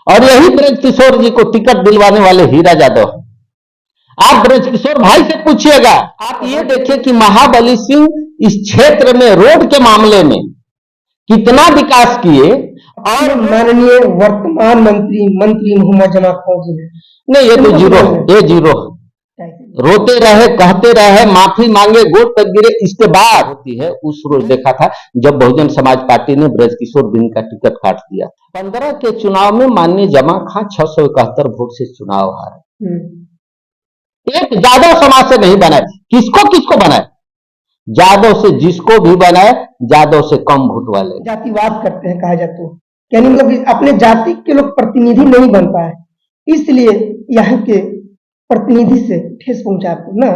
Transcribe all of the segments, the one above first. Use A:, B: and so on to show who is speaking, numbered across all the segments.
A: और यही ब्रजकिशोर जी को टिकट दिलवाने वाले हीरा यादव हैं। आप ब्रजकिशोर भाई से पूछिएगा। आप ये देखिए कि महाबली सिंह इस क्षेत्र में रोड के मामले में कितना विकास किए।
B: और माननीय वर्तमान मंत्री मोहम्मद जमा फौजी ने
A: नहीं, ये तो जीरो, ये जीरो रोते रहे, कहते रहे, माफी मांगे, गोद तक गिरे। इसके बाद होती है उस रोज देखा था जब बहुजन समाज पार्टी ने ब्रजकिशोर बिंद का टिकट काट दिया। 15 के चुनाव में माननीय जमा खां 671 वोट से चुनाव हारे। एक यादव समाज से नहीं बनाए, किसको किसको बनाए? यादव से जिसको भी बनाए, यादव से कम वोट वाले।
B: जातिवाद करते हैं कहा जाता है, यानी मतलब अपने जाति के लोग प्रतिनिधि नहीं बन पाए, इसलिए यहाँ के प्रतिनिधि से ठेस पहुंचा ना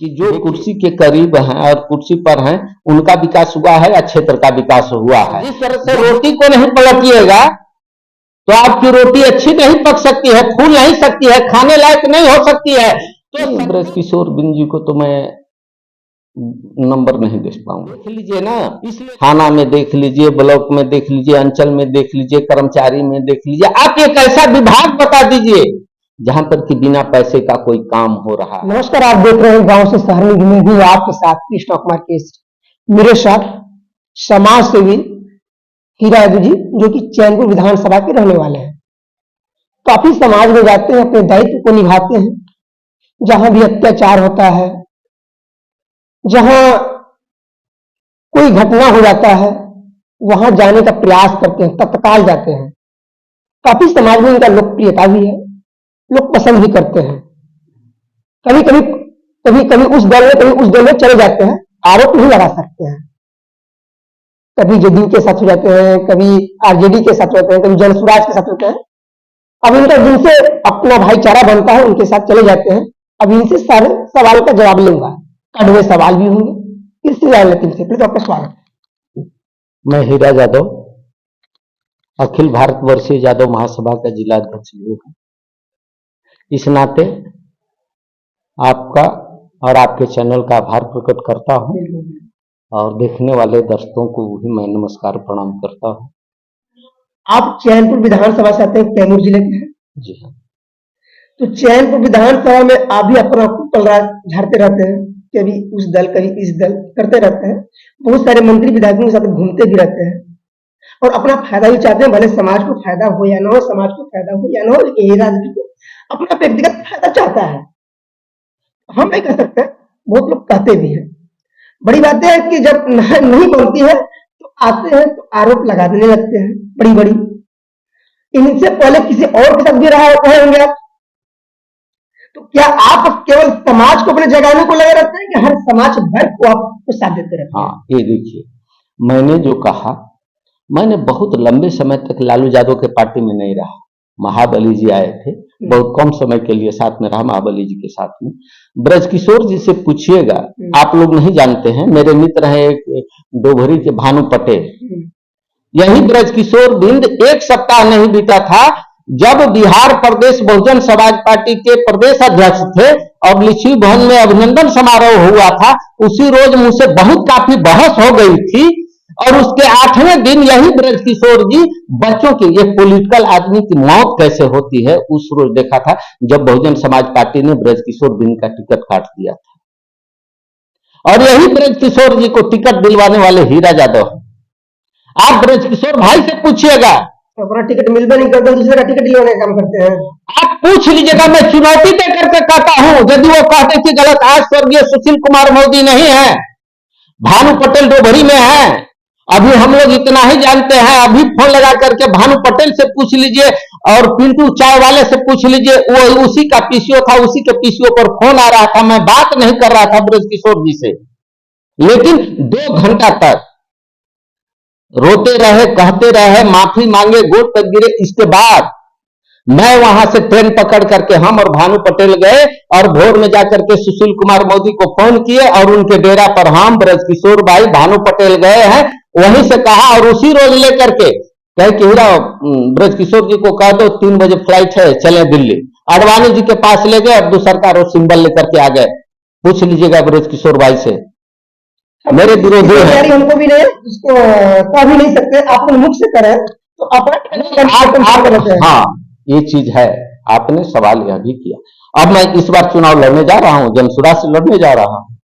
A: कि जो कुर्सी के करीब हैं और कुर्सी पर हैं उनका विकास हुआ है या क्षेत्र का विकास हुआ है। जिस तरह से रोटी को नहीं पलटिएगा तो आपकी रोटी अच्छी नहीं पक सकती है, फूल नहीं सकती है, खाने लायक नहीं हो सकती है। तो ब्रजकिशोर बिंद जी को तो मैं नंबर नहीं दे पाऊंगा। देख लीजिए ना, इसलिए थाना में देख लीजिए, ब्लॉक में देख लीजिए, अंचल में देख लीजिए, कर्मचारी में देख लीजिए। आप एक ऐसा विभाग बता दीजिए जहां पर कि बिना पैसे का कोई काम हो रहा।
B: नमस्कार, आप देख रहे हैं गांव से शहर में घूमे भी आपके साथ कृष्ण कुमार केसरी। मेरे साथ समाज सेवी हीरा यादव जी जो कि चैनपुर विधानसभा के रहने वाले हैं। काफी समाज में जाते हैं, अपने दायित्व को निभाते हैं। जहां भी अत्याचार होता है, जहां कोई घटना हो जाता है, वहां जाने का प्रयास करते हैं, तत्काल जाते हैं। काफी समाज में इनका लोकप्रियता भी है, लोग पसंद भी करते हैं। कभी कभी उस दल में कभी उस दल में चले जाते हैं, आरोप नहीं लगा सकते हैं। कभी जेडीयू के साथ हो जाते हैं, कभी आरजेडी के साथ होते हैं, कभी जन स्वराज के साथ होते हैं। अब इनका जिनसे अपना भाईचारा बनता है उनके साथ चले जाते हैं। अब इनसे सारे सवाल का जवाब लूंगा, कड़वे सवाल भी होंगे। इससे राजनीति से प्लीज आपका स्वागत।
A: मैं हीरा यादव, अखिल भारत वर्षीय यादव महासभा का जिला अध्यक्ष भी हूँ। इस नाते आपका और आपके चैनल का आभार प्रकट करता हूँ और देखने वाले दर्शकों को भी मैं नमस्कार प्रणाम करता हूँ।
B: आप चैनपुर विधानसभा से आते हैं, कैमूर जिले के हैं?
A: जी हाँ।
B: तो चैनपुर विधानसभा में आप भी अपना पलड़ा झाड़ते रहते हैं, कभी उस दल कभी इस दल करते रहते हैं। बहुत सारे मंत्री विधायकों के साथ घूमते भी रहते हैं और अपना फायदा भी चाहते हैं, भले समाज को फायदा हो या ना हो, समाज को फायदा हो या ना हो, लेकिन ये राजनीति को अपना व्यक्तिगत फायदा चाहता है। हम नहीं कह सकते, बहुत लोग कहते भी हैं। बड़ी बात है कि जब नहीं बनती है तो आते हैं तो आरोप लगा देने लगते हैं बड़ी बड़ी। इनसे पहले किसी और के साथ भी रहा होंगे आप, तो क्या आप केवल समाज को अपने जगाने को लगे रहते हैं कि हर समाज वर्ग को आपको साथ देते रहते हैं?
A: हाँ, ये देखिए, मैंने जो कहा, मैंने बहुत लंबे समय तक लालू यादव के पार्टी में नहीं रहा। महाबली जी आए थे, बहुत कम समय के लिए साथ में रहा महाबली जी के साथ में। ब्रजकिशोर जी से पूछिएगा, आप लोग नहीं जानते हैं, मेरे मित्र हैं एक डोभरी के भानु पटेल। यही ब्रजकिशोर बिंद एक सप्ताह नहीं बीता था जब बिहार प्रदेश बहुजन समाज पार्टी के प्रदेश अध्यक्ष थे और लिच्छवी भवन में अभिनंदन समारोह हुआ था। उसी रोज मुझसे बहुत काफी बहस हो गई थी और उसके 8वें दिन यही ब्रजकिशोर जी बच्चों की, ये पॉलिटिकल आदमी की मौत कैसे होती है, उस रोज देखा था जब बहुजन समाज पार्टी ने ब्रजकिशोर बिंद का टिकट काट दिया था। और यही ब्रजकिशोर जी को टिकट दिलवाने वाले हीरा यादव हैं। आप ब्रजकिशोर भाई से पूछिएगा।
B: तो अपना टिकट मिलता नहीं करते, दूसरे का टिकट दिलवाने का काम करते हैं।
A: आप पूछ लीजिएगा, मैं चुनौती दे करके कहता हूं, यदि वो कहते कि गलत। आज स्वर्गीय सुशील कुमार मोदी नहीं है, भानु पटेल डोभरी में है। अभी हम लोग इतना ही जानते हैं, अभी फोन लगा करके भानु पटेल से पूछ लीजिए और पिंटू चाय वाले से पूछ लीजिए, वो उसी का पीसीओ था, उसी के पीसीओ पर फोन आ रहा था। मैं बात नहीं कर रहा था ब्रजकिशोर जी से, लेकिन 2 घंटा तक रोते रहे, कहते रहे, माफी मांगे, गोद तक गिरे। इसके बाद मैं वहां से ट्रेन पकड़ करके हम और भानु पटेल गए और भोर में जाकर के सुशील कुमार मोदी को फोन किए और उनके डेरा पर हम ब्रजकिशोर भाई भानु पटेल गए हैं। वहीं से कहा और उसी रोज लेकर के कहे कि हीरा ब्रजकिशोर जी को कह दो 3 बजे फ्लाइट है, चले दिल्ली। आडवाणी जी के पास ले गए, अब्दुल सरकार और सिंबल लेकर के आ गए। पूछ लीजिएगा ब्रजकिशोर भाई से, मेरे विरोधी है।
B: हमको भी नहीं, उसको कह भी नहीं सकते, आप मुख से करें तो
A: हाँ, ये चीज है। आपने सवाल यह भी किया। अब मैं इस बार चुनाव लड़ने जा रहा हूं, जनसुरा से लड़ने जा रहा हूं।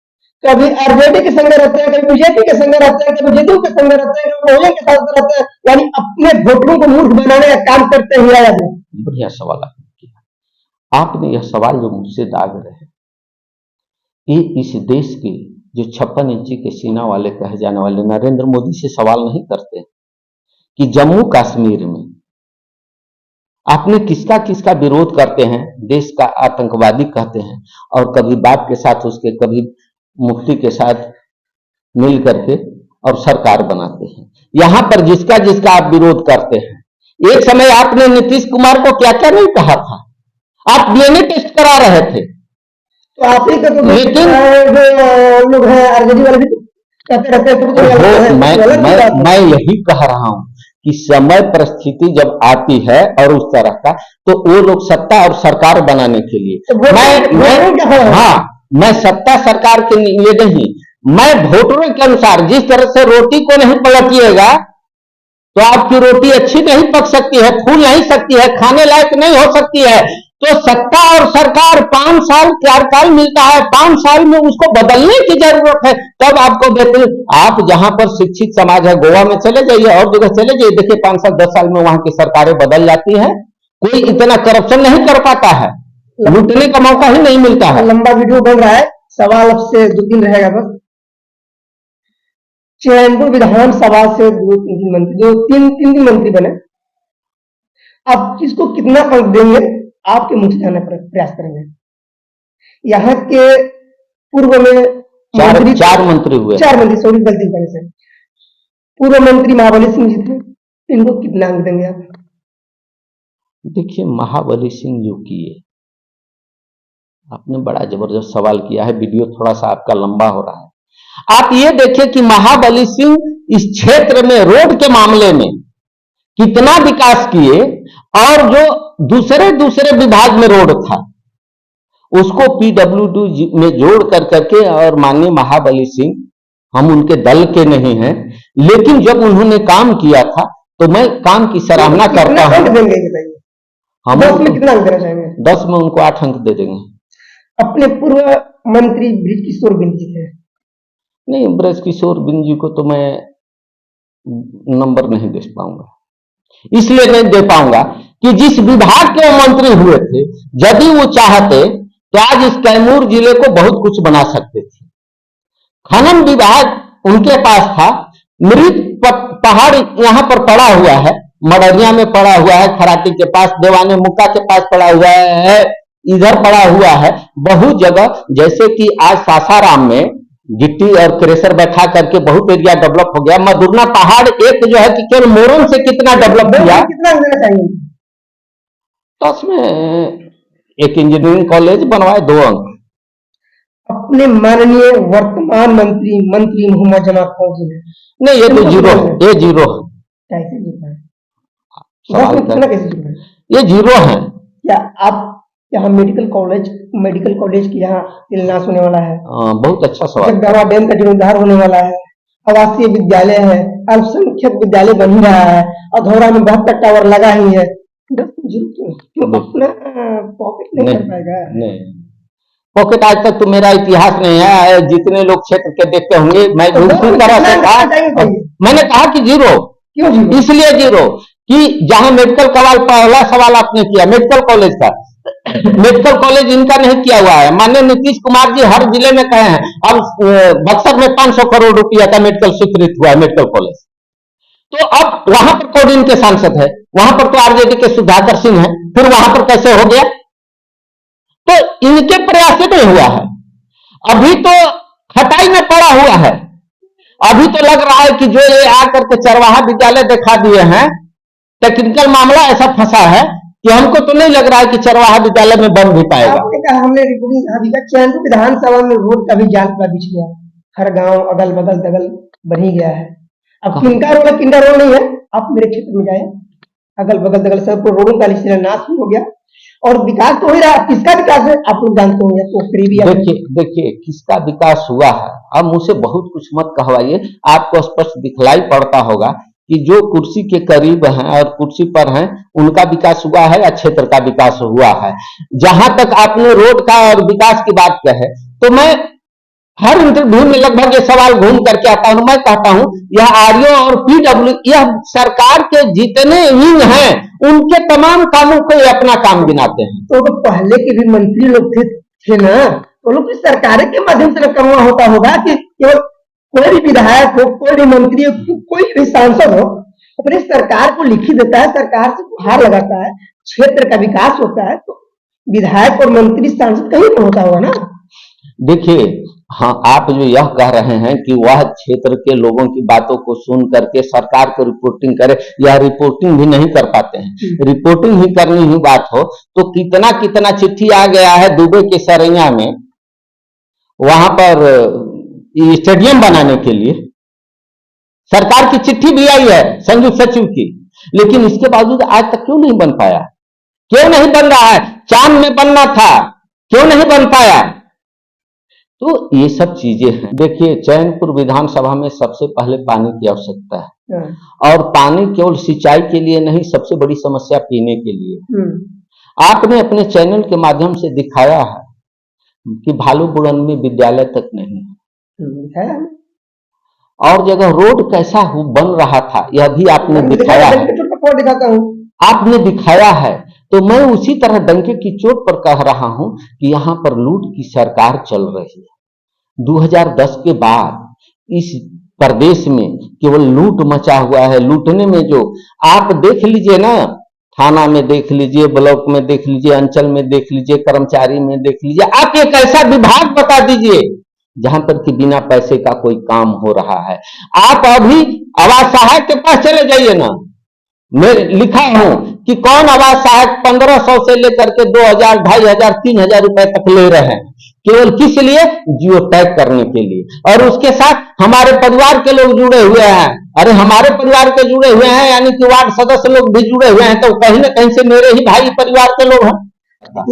B: कभी आरजेडी के संग रहते हैं, कभी बीजेपी के संग रहते हैं, कभी जेडीयू के संग रहते हैं, कभी बहुजन के साथ रहते हैं, यानी अपने वोटरों को मूर्ख बनाने का काम करते हैं हीरा यादव।
A: बढ़िया सवाल आपने किया। आपने यह सवाल जो मुझसे दाग रहे हैं, ये इस देश के जो 56 इंची के सीना वाले कहे जाने वाले नरेंद्र मोदी से सवाल नहीं करते कि जम्मू कश्मीर में आपने किसका किसका विरोध करते हैं, देश का आतंकवादी कहते हैं, और कभी बाप के साथ उसके, कभी मुफ्ती के साथ मिल करके और सरकार बनाते हैं। यहां पर जिसका जिसका आप विरोध करते हैं, एक समय आपने नीतीश कुमार को क्या क्या नहीं कहा था। आप डीएनए टेस्ट करा रहे थे,
B: तो आप ही का तो
A: लेकिन
B: लोग हैं आरजेडी वाले भी कहते रहते हैं।
A: मैं यही कह रहा हूं कि समय परिस्थिति जब आती है और उस तरह का, तो वो लोग सत्ता और सरकार बनाने के लिए, मैं सत्ता सरकार के लिए नहीं, मैं वोटरों के अनुसार जिस तरह से रोटी को नहीं पलटिएगा तो आपकी रोटी अच्छी नहीं पक सकती है, फूल नहीं सकती है, खाने लायक नहीं हो सकती है। तो सत्ता और सरकार 5 साल 4 साल मिलता है, 5 साल में उसको बदलने की जरूरत है, तब आपको बेहतर। आप जहां पर शिक्षित समाज है, गोवा में चले जाइए और जगह चले जाइए, देखिए 5 साल 10 साल में वहां की सरकारें बदल जाती है। कोई इतना करप्शन नहीं कर पाता है, लूटने का मौका ही नहीं मिलता है।
B: लंबा वीडियो बन रहा है, सवाल अब से 2-3 रहेगा बस। चैनपुर विधानसभा से 2-3 मंत्री बने, अब किसको कितना अंक देंगे आपके मुंह से जानने पर प्रयास करेंगे। यहाँ के पूर्व में
A: चार मंत्री हुए,
B: 4 मंत्री, सॉरी गलती करने से, पूर्व मंत्री महाबली सिंह जी थे, इनको कितना अंक देंगे आप।
A: देखिए महाबली सिंह जो किए, आपने बड़ा जबरदस्त सवाल किया है, वीडियो थोड़ा सा आपका लंबा हो रहा है। आप ये देखिए कि महाबली सिंह इस क्षेत्र में रोड के मामले में कितना विकास किए, और जो दूसरे विभाग में रोड था उसको पीडब्ल्यूडी में जोड़ कर करके, और माननीय महाबली सिंह, हम उनके दल के नहीं हैं, लेकिन जब उन्होंने काम किया था तो मैं काम की सराहना करता हूं। हम
B: 10 में कितना अंक देना चाहेंगे?
A: 10 में उनको 8 अंक दे देंगे।
B: अपने पूर्व मंत्री बृजकिशोर बिंद जी थे,
A: नहीं, बृजकिशोर बिंद जी को तो मैं नंबर नहीं दे पाऊंगा, इसलिए नहीं दे पाऊंगा कि जिस विभाग के मंत्री हुए थे, यदि वो चाहते तो आज इस कैमूर जिले को बहुत कुछ बना सकते थे। खनन विभाग उनके पास था, मृत पहाड़ यहां पर पड़ा हुआ है, मडरिया में पड़ा हुआ है, खराटी के पास, देवाने मुक्का के पास पड़ा हुआ है, इधर पड़ा हुआ है, बहुत जगह। जैसे कि आज सासाराम में गिट्टी और क्रेशर बैठा करके बहुत एरिया डेवलप हो गया। मधुरना पहाड़ एक जो है कि केवल मोरन से कितना डेवलप किया,
B: कितना देना चाहिए?
A: तो उसमें एक इंजीनियरिंग कॉलेज बनवाए, 2 अंक।
B: अपने माननीय वर्तमान मंत्री मोहम्मद जमात फौजी ने,
A: नहीं, ये तो जीरो, ये जीरो है।
B: कैसे जीरो है?
A: सवाल
B: कितना कैसे जीरो है?
A: ये जीरो है।
B: क्या आप यहाँ मेडिकल कॉलेज की यहाँ शिलान्यास होने वाला है,
A: बहुत अच्छा सवाल।
B: जगदलपुर डैम का जीर्णोद्धार होने वाला है, आवासीय विद्यालय है, अल्पसंख्यक विद्यालय बन ही रहा है, अधौरा में 72 टावर लगा ही है। क्यों अपना पॉकेट नहीं कर पाएगा? नहीं,
A: पॉकेट आज तक तो मेरा इतिहास नहीं है, जितने लोग क्षेत्र के देखते होंगे। मैं दूसरी तरह से कहा, मैंने कहा कि जीरो।
B: क्यों जीरो?
A: इसलिए जीरो कि जहां मेडिकल पहला सवाल आपने किया मेडिकल कॉलेज का, मेडिकल कॉलेज इनका नहीं किया हुआ है। माननीय नीतीश कुमार जी हर जिले में कहे हैं, अब बक्सर में 500 करोड़ रुपया का मेडिकल स्वीकृत हुआ है, मेडिकल कॉलेज। तो अब वहां पर कौन इनके सांसद है? वहां पर तो आरजेडी के सुधाकर सिंह है, फिर वहां पर कैसे हो गया? तो इनके प्रयास से नहीं हुआ है। अभी तो खटाई में पड़ा हुआ है। अभी तो लग रहा है कि जो ये आकर के चरवाहा विद्यालय दिखा दिए हैं, टेक्निकल मामला ऐसा फंसा है कि हमको तो नहीं लग रहा है कि चरवाहा विद्यालय में बन भी पाएगा।
B: आपने कहा हमने रिपोर्टिंग यहाँ दिखा, चैनपुर विधानसभा में रोड का भी जाल पूरा बिछ गया, हर गांव अगल बगल दगल बन ही गया है। अब किनका रोड है, किनका रोड नहीं है, आप मेरे क्षेत्र में जाए, अगल बगल दगल सब रोडों का शिलान्यास भी हो गया और विकास तो हो ही रहा। किसका विकास है आप लोग जानते होंगे, तो करीबी
A: देखिए किसका विकास हुआ है। अब मुझसे बहुत कुछ मत कहवाइए, आपको स्पष्ट दिखलाई पड़ता होगा कि जो कुर्सी के करीब हैं और कुर्सी पर हैं उनका विकास हुआ है या क्षेत्र का विकास हुआ है। जहां तक आपने रोड का और विकास की बात कहे तो मैं हर इंटरव्यू में लगभग ये सवाल घूम करके आता हूं। मैं कहता हूं यह आरओ और पीडब्ल्यू यह सरकार के जितने विंग हैं उनके तमाम कामों को ये अपना काम गिनाते हैं।
B: तो पहले के भी मंत्री लोग थे ना, वो लोग की सरकार के माध्यम से काम होता होगा कि केवल कोई भी विधायक हो, कोई भी मंत्री हो, कोई भी सांसद हो, अपनी सरकार को लिखी देता है, सरकार से गुहार लगाता है, क्षेत्र का विकास होता है, तो विधायक और मंत्री सांसद कहीं पर होता होगा ना।
A: देखिए, हाँ, आप जो यह कह रहे हैं कि वह क्षेत्र के लोगों की बातों को सुन करके सरकार को रिपोर्टिंग करे, या रिपोर्टिंग भी नहीं कर पाते हैं। रिपोर्टिंग ही करनी ही बात हो तो कितना कितना चिट्ठी आ गया है दुबई के सरैया में, वहां पर स्टेडियम बनाने के लिए सरकार की चिट्ठी भी आई है संयुक्त सचिव की, लेकिन इसके बावजूद आज तक क्यों नहीं बन पाया? क्यों नहीं बन रहा है? चांद में बनना था, क्यों नहीं बन पाया? तो ये सब चीजें हैं। देखिए, चैनपुर विधानसभा में सबसे पहले पानी की आवश्यकता है, और पानी केवल सिंचाई के लिए नहीं, सबसे बड़ी समस्या पीने के लिए। आपने अपने चैनल के माध्यम से दिखाया है कि भालूपुरन में विद्यालय तक नहीं है, और जगह रोड कैसा बन रहा था यह भी आपने दिखाया है। आपने दिखाया है, तो मैं उसी तरह डंके की चोट पर कह रहा हूं कि यहां पर लूट की सरकार चल रही है। 2010 के बाद इस प्रदेश में केवल लूट मचा हुआ है। लूटने में जो आप देख लीजिए ना, थाना में देख लीजिए, ब्लॉक में देख लीजिए, अंचल में देख लीजिए, कर्मचारी में देख लीजिए, आप एक ऐसा विभाग बता दीजिए जहां पर कि बिना पैसे का कोई काम हो रहा है। आप अभी आवास सहायक के पास चले जाइए ना, मैं लिखा हूं कि कौन आवास सहायक 1500 से लेकर के 2000, 2500, 3000 रुपए तक ले रहे हैं, केवल किस लिए? जियो टैग करने के लिए। और उसके साथ हमारे परिवार के लोग जुड़े हुए हैं। अरे हमारे परिवार के जुड़े हुए हैं यानी कि वार्ड सदस्य लोग भी जुड़े हुए हैं, तो कहीं ना कहीं से मेरे ही भाई परिवार के लोग हैं।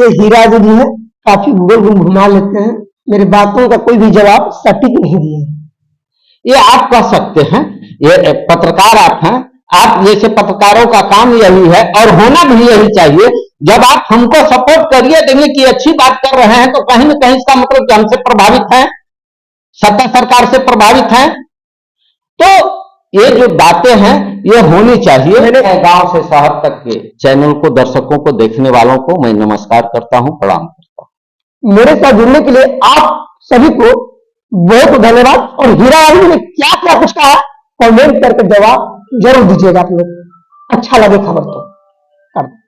B: ये हीरा जी है, काफी गोल घुमा लेते हैं, मेरी बातों का कोई भी जवाब सटीक नहीं दिया।
A: ये आप कह सकते हैं, ये पत्रकार आप हैं, आप जैसे पत्रकारों का काम यही है और होना भी यही चाहिए। जब आप हमको सपोर्ट करिए देंगे कि अच्छी बात कर रहे हैं, तो कहीं ना कहीं इसका मतलब कि हमसे प्रभावित हैं, सत्ता सरकार से प्रभावित हैं। तो ये जो बातें हैं ये होनी चाहिए। मैंने गांव से शहर तक के चैनल को, दर्शकों को, देखने वालों को मैं नमस्कार करता हूं, प्रणाम करता हूं।
B: मेरे साथ जुड़ने के लिए आप सभी को बहुत धन्यवाद। और हीरा ने क्या क्या कुछ कहा कमेंट करके जवाब जरूर दीजिएगा। आप लोग अच्छा लगे खबर तो कर